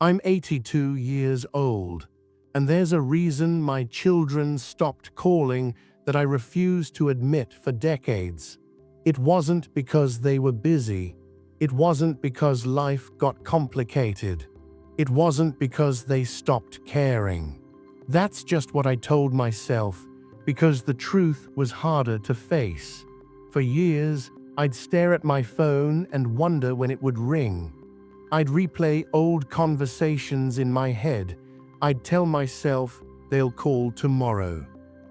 I'm 82 years old, and there's a reason my children stopped calling that I refused to admit for decades. It wasn't because they were busy. It wasn't because life got complicated. It wasn't because they stopped caring. That's just what I told myself, because the truth was harder to face. For years, I'd stare at my phone and wonder when it would ring. I'd replay old conversations in my head. I'd tell myself they'll call tomorrow.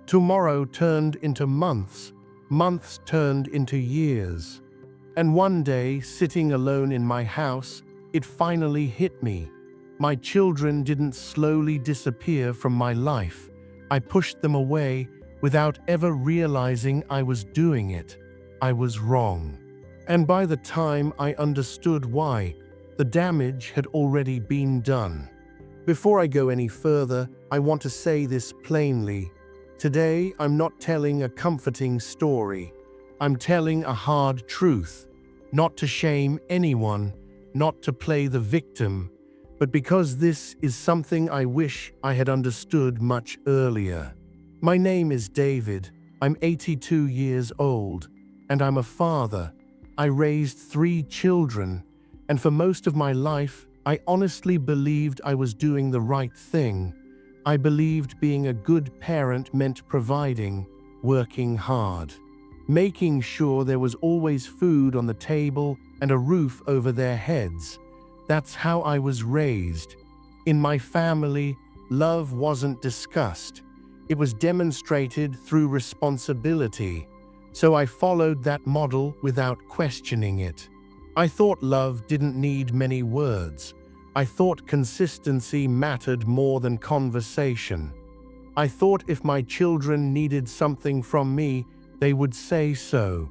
Tomorrow turned into months. Months turned into years. And one day, sitting alone in my house, it finally hit me. My children didn't slowly disappear from my life. I pushed them away without ever realizing I was doing it. I was wrong. And by the time I understood why, the damage had already been done. Before I go any further, I want to say this plainly. Today, I'm not telling a comforting story. I'm telling a hard truth. Not to shame anyone, not to play the victim, but because this is something I wish I had understood much earlier. My name is David. I'm 82 years old, and I'm a father. I raised 3 children, and for most of my life, I honestly believed I was doing the right thing. I believed being a good parent meant providing, working hard, making sure there was always food on the table and a roof over their heads. That's how I was raised. In my family, love wasn't discussed. It was demonstrated through responsibility. So I followed that model without questioning it. I thought love didn't need many words. I thought consistency mattered more than conversation. I thought if my children needed something from me, they would say so.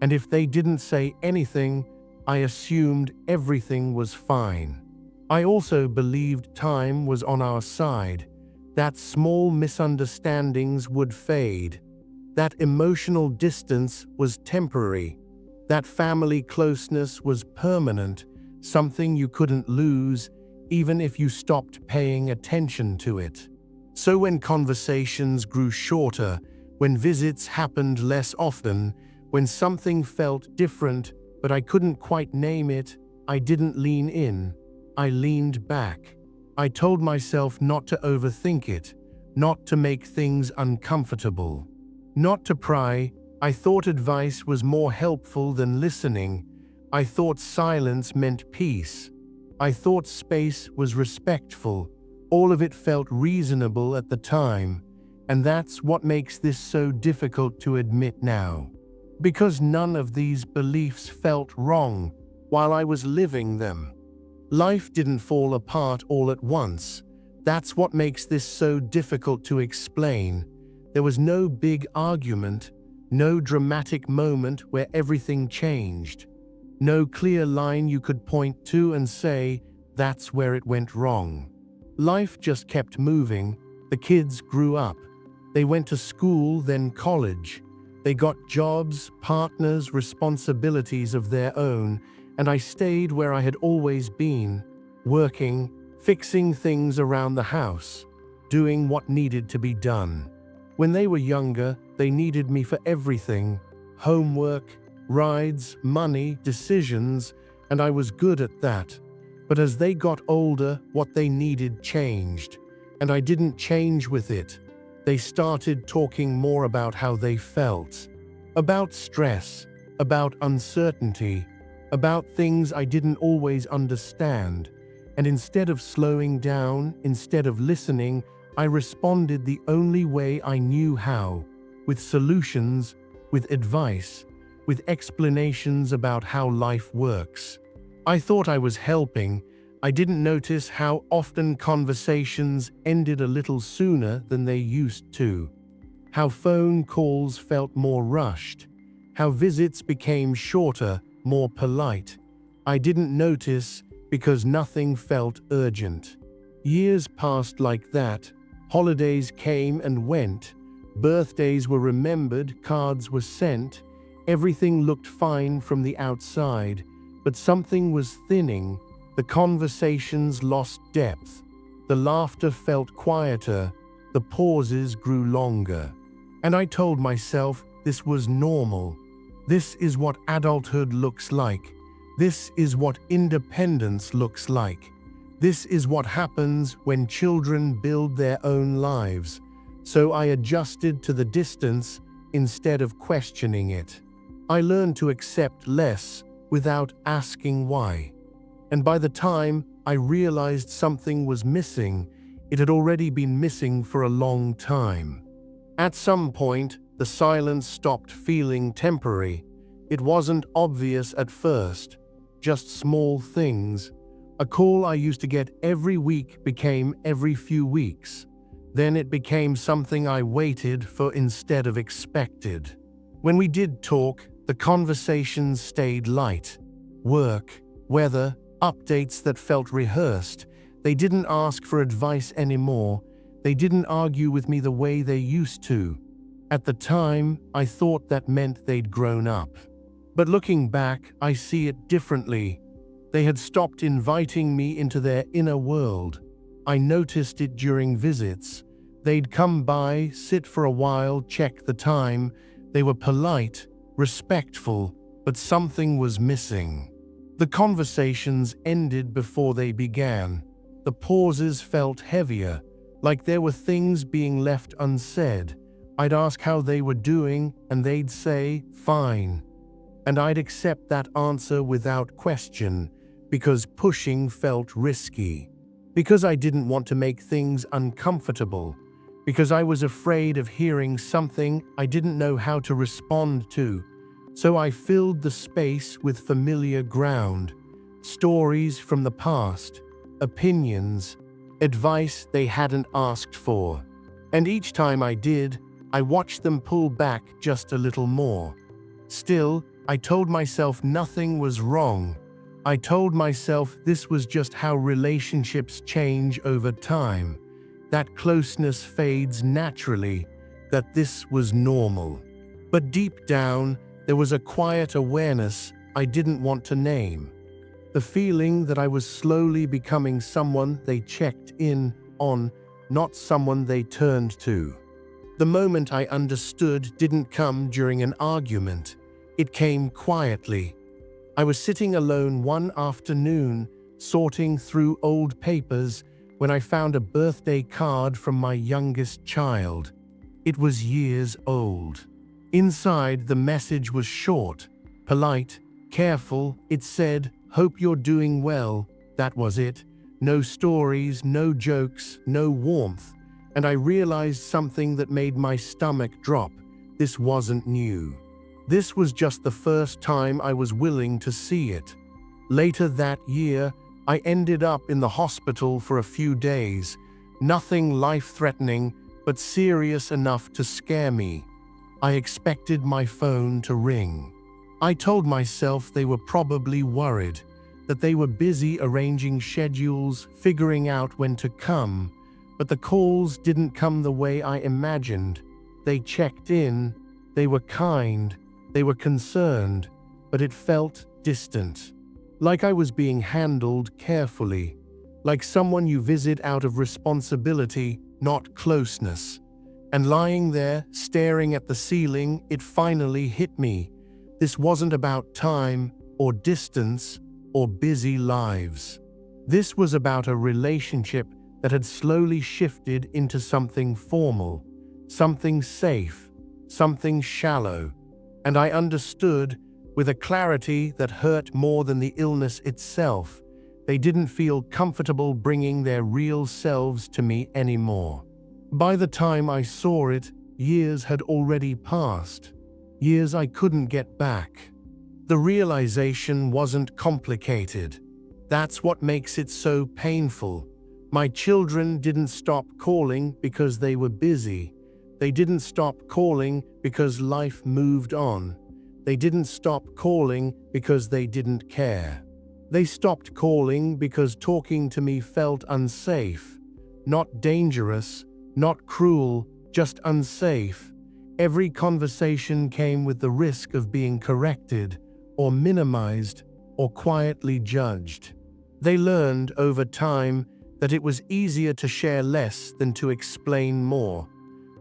And if they didn't say anything, I assumed everything was fine. I also believed time was on our side, that small misunderstandings would fade, that emotional distance was temporary, that family closeness was permanent, something you couldn't lose, even if you stopped paying attention to it. So when conversations grew shorter, when visits happened less often, when something felt different, but I couldn't quite name it, I didn't lean in. I leaned back. I told myself not to overthink it, not to make things uncomfortable, not to pry. I thought advice was more helpful than listening. I thought silence meant peace. I thought space was respectful. All of it felt reasonable at the time, and that's what makes this so difficult to admit now. Because none of these beliefs felt wrong while I was living them. Life didn't fall apart all at once. That's what makes this so difficult to explain. There was no big argument, no dramatic moment where everything changed. No clear line you could point to and say, that's where it went wrong. Life just kept moving. The kids grew up. They went to school, then college. They got jobs, partners, responsibilities of their own, and I stayed where I had always been, working, fixing things around the house, doing what needed to be done. When they were younger, they needed me for everything: homework, rides, money, decisions, and I was good at that. But as they got older, what they needed changed, and I didn't change with it. They started talking more about how they felt, about stress, about uncertainty, about things I didn't always understand. And instead of slowing down, instead of listening, I responded the only way I knew how, with solutions, with advice, with explanations about how life works. I thought I was helping. I didn't notice how often conversations ended a little sooner than they used to, how phone calls felt more rushed, how visits became shorter, more polite. I didn't notice because nothing felt urgent. Years passed like that. Holidays came and went. Birthdays were remembered, cards were sent. Everything looked fine from the outside, but something was thinning. The conversations lost depth. The laughter felt quieter. The pauses grew longer. And I told myself this was normal. This is what adulthood looks like. This is what independence looks like. This is what happens when children build their own lives. So I adjusted to the distance instead of questioning it. I learned to accept less without asking why. And by the time I realized something was missing, it had already been missing for a long time. At some point, the silence stopped feeling temporary. It wasn't obvious at first, just small things. A call I used to get every week became every few weeks. Then it became something I waited for instead of expected. When we did talk, the conversations stayed light. Work, weather, updates that felt rehearsed. They didn't ask for advice anymore. They didn't argue with me the way they used to. At the time, I thought that meant they'd grown up. But looking back, I see it differently. They had stopped inviting me into their inner world. I noticed it during visits. They'd come by, sit for a while, check the time. They were polite, respectful, but something was missing. The conversations ended before they began. The pauses felt heavier, like there were things being left unsaid. I'd ask how they were doing, and they'd say, "Fine." And I'd accept that answer without question, because pushing felt risky. Because I didn't want to make things uncomfortable. Because I was afraid of hearing something I didn't know how to respond to. So I filled the space with familiar ground, stories from the past, opinions, advice they hadn't asked for. And each time I did, I watched them pull back just a little more. Still, I told myself nothing was wrong. I told myself this was just how relationships change over time, that closeness fades naturally, that this was normal. But deep down, there was a quiet awareness I didn't want to name. The feeling that I was slowly becoming someone they checked in on, not someone they turned to. The moment I understood didn't come during an argument. It came quietly. I was sitting alone one afternoon, sorting through old papers, when I found a birthday card from my youngest child. It was years old. Inside, the message was short, polite, careful. It said, "Hope you're doing well." That was it. No stories, no jokes, no warmth. And I realized something that made my stomach drop. This wasn't new. This was just the first time I was willing to see it. Later that year, I ended up in the hospital for a few days. Nothing life-threatening, but serious enough to scare me. I expected my phone to ring. I told myself they were probably worried, that they were busy arranging schedules, figuring out when to come. But the calls didn't come the way I imagined. They checked in, they were kind, they were concerned, but it felt distant. Like I was being handled carefully, like someone you visit out of responsibility, not closeness. And lying there, staring at the ceiling, it finally hit me. This wasn't about time, or distance, or busy lives. This was about a relationship that had slowly shifted into something formal, something safe, something shallow. And I understood, with a clarity that hurt more than the illness itself. They didn't feel comfortable bringing their real selves to me anymore. By the time I saw it, years had already passed. Years I couldn't get back. The realization wasn't complicated. That's what makes it so painful. My children didn't stop calling because they were busy. They didn't stop calling because life moved on. They didn't stop calling because they didn't care. They stopped calling because talking to me felt unsafe. Not dangerous, not cruel, just unsafe. Every conversation came with the risk of being corrected, or minimized, or quietly judged. They learned over time that it was easier to share less than to explain more.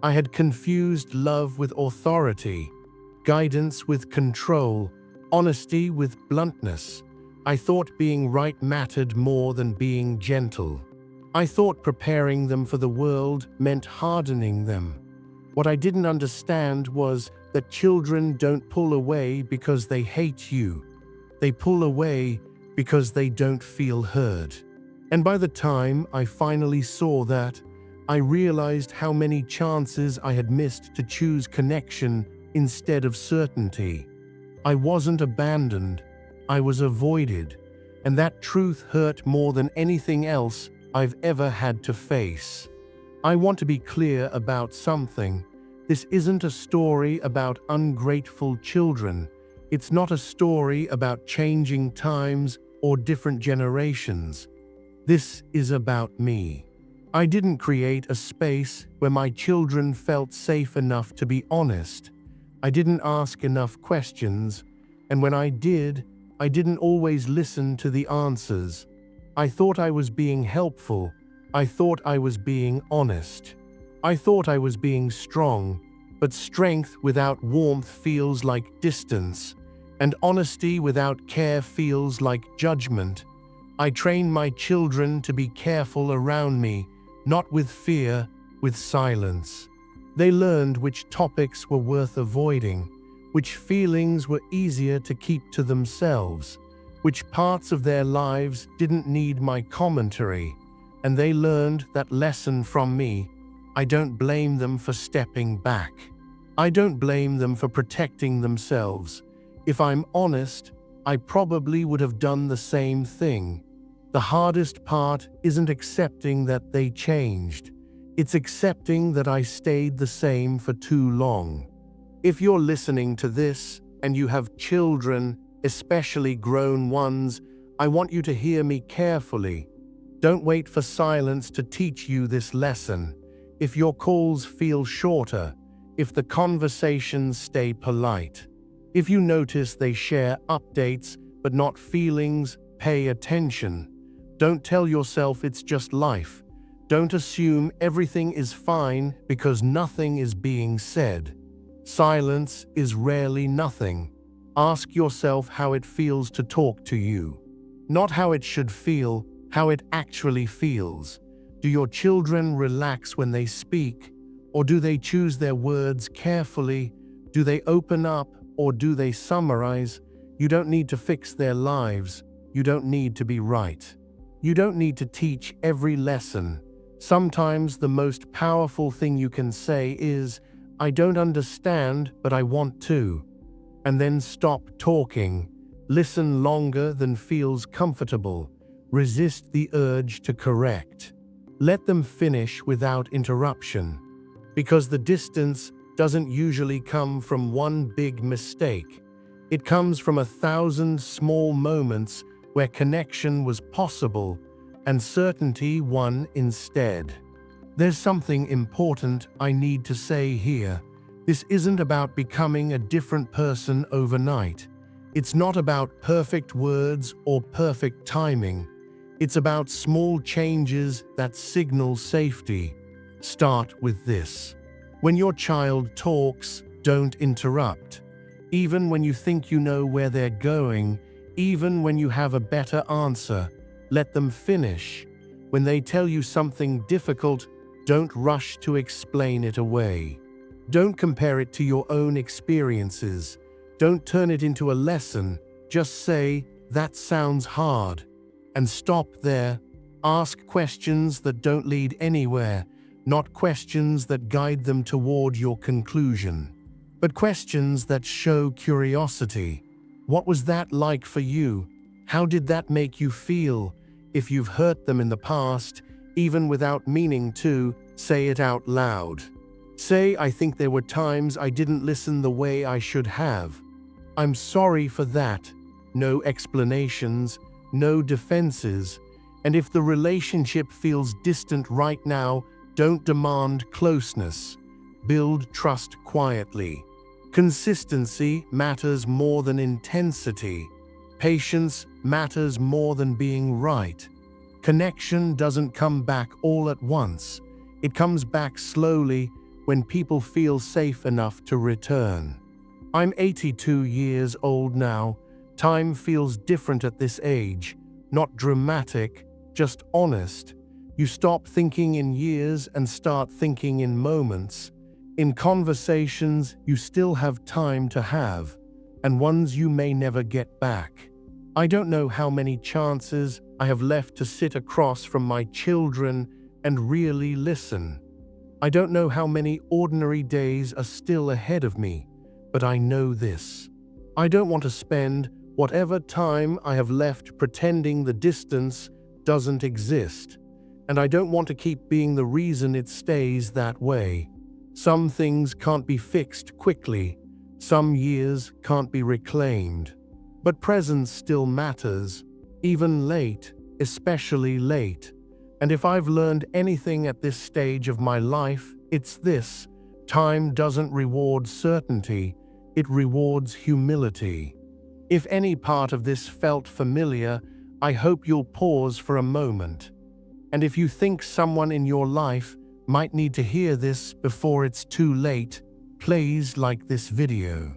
I had confused love with authority, guidance with control, honesty with bluntness. I thought being right mattered more than being gentle. I thought preparing them for the world meant hardening them. What I didn't understand was that children don't pull away because they hate you. They pull away because they don't feel heard. And by the time I finally saw that, I realized how many chances I had missed to choose connection instead of certainty. I wasn't abandoned, I was avoided, and that truth hurt more than anything else I've ever had to face. I want to be clear about something. This isn't a story about ungrateful children. It's not a story about changing times or different generations. This is about me. I didn't create a space where my children felt safe enough to be honest. I didn't ask enough questions, and when I did, I didn't always listen to the answers. I thought I was being helpful. I thought I was being honest. I thought I was being strong, but strength without warmth feels like distance, and honesty without care feels like judgment. I trained my children to be careful around me, not with fear, with silence. They learned which topics were worth avoiding, which feelings were easier to keep to themselves, which parts of their lives didn't need my commentary, and they learned that lesson from me. I don't blame them for stepping back. I don't blame them for protecting themselves. If I'm honest, I probably would have done the same thing. The hardest part isn't accepting that they changed. It's accepting that I stayed the same for too long. If you're listening to this and you have children, especially grown ones, I want you to hear me carefully. Don't wait for silence to teach you this lesson. If your calls feel shorter, if the conversations stay polite, if you notice they share updates but not feelings, pay attention. Don't tell yourself it's just life. Don't assume everything is fine because nothing is being said. Silence is rarely nothing. Ask yourself how it feels to talk to you. Not how it should feel, how it actually feels. Do your children relax when they speak? Or do they choose their words carefully? Do they open up or do they summarize? You don't need to fix their lives. You don't need to be right. You don't need to teach every lesson. Sometimes the most powerful thing you can say is, "I don't understand, but I want to." And then stop talking. Listen longer than feels comfortable. Resist the urge to correct. Let them finish without interruption. Because the distance doesn't usually come from one big mistake. It comes from 1,000 small moments where connection was possible and certainty won instead. There's something important I need to say here. This isn't about becoming a different person overnight. It's not about perfect words or perfect timing. It's about small changes that signal safety. Start with this. When your child talks, don't interrupt. Even when you think you know where they're going, even when you have a better answer, let them finish. When they tell you something difficult, don't rush to explain it away. Don't compare it to your own experiences. Don't turn it into a lesson. Just say, "That sounds hard." And stop there. Ask questions that don't lead anywhere, not questions that guide them toward your conclusion, but questions that show curiosity. What was that like for you? How did that make you feel? If you've hurt them in the past, even without meaning to, say it out loud. Say, "I think there were times I didn't listen the way I should have. I'm sorry for that." No explanations, no defenses. And if the relationship feels distant right now, don't demand closeness. Build trust quietly. Consistency matters more than intensity. Patience matters more than being right. Connection doesn't come back all at once. It comes back slowly when people feel safe enough to return. I'm 82 years old now. Time feels different at this age. Not dramatic, just honest. You stop thinking in years and start thinking in moments. In conversations you still have time to have, and ones you may never get back. I don't know how many chances I have left to sit across from my children and really listen. I don't know how many ordinary days are still ahead of me, but I know this. I don't want to spend whatever time I have left pretending the distance doesn't exist, and I don't want to keep being the reason it stays that way. Some things can't be fixed quickly. Some years can't be reclaimed. But presence still matters, even late, especially late. And if I've learned anything at this stage of my life, it's this: time doesn't reward certainty, it rewards humility. If any part of this felt familiar, I hope you'll pause for a moment. And if you think someone in your life might need to hear this before it's too late, please like this video.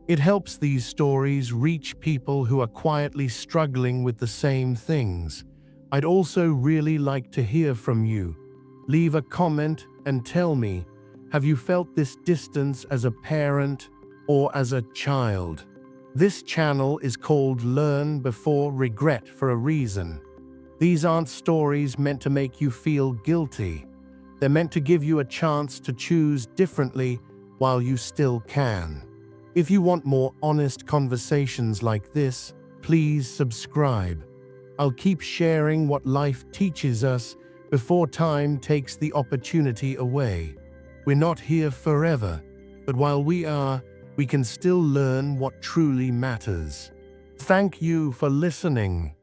It helps these stories reach people who are quietly struggling with the same things. I'd also really like to hear from you. Leave a comment and tell me, have you felt this distance as a parent or as a child? This channel is called Learn Before Regret for a reason. These aren't stories meant to make you feel guilty. They're meant to give you a chance to choose differently while you still can. If you want more honest conversations like this, please subscribe. I'll keep sharing what life teaches us before time takes the opportunity away. We're not here forever, but while we are, we can still learn what truly matters. Thank you for listening.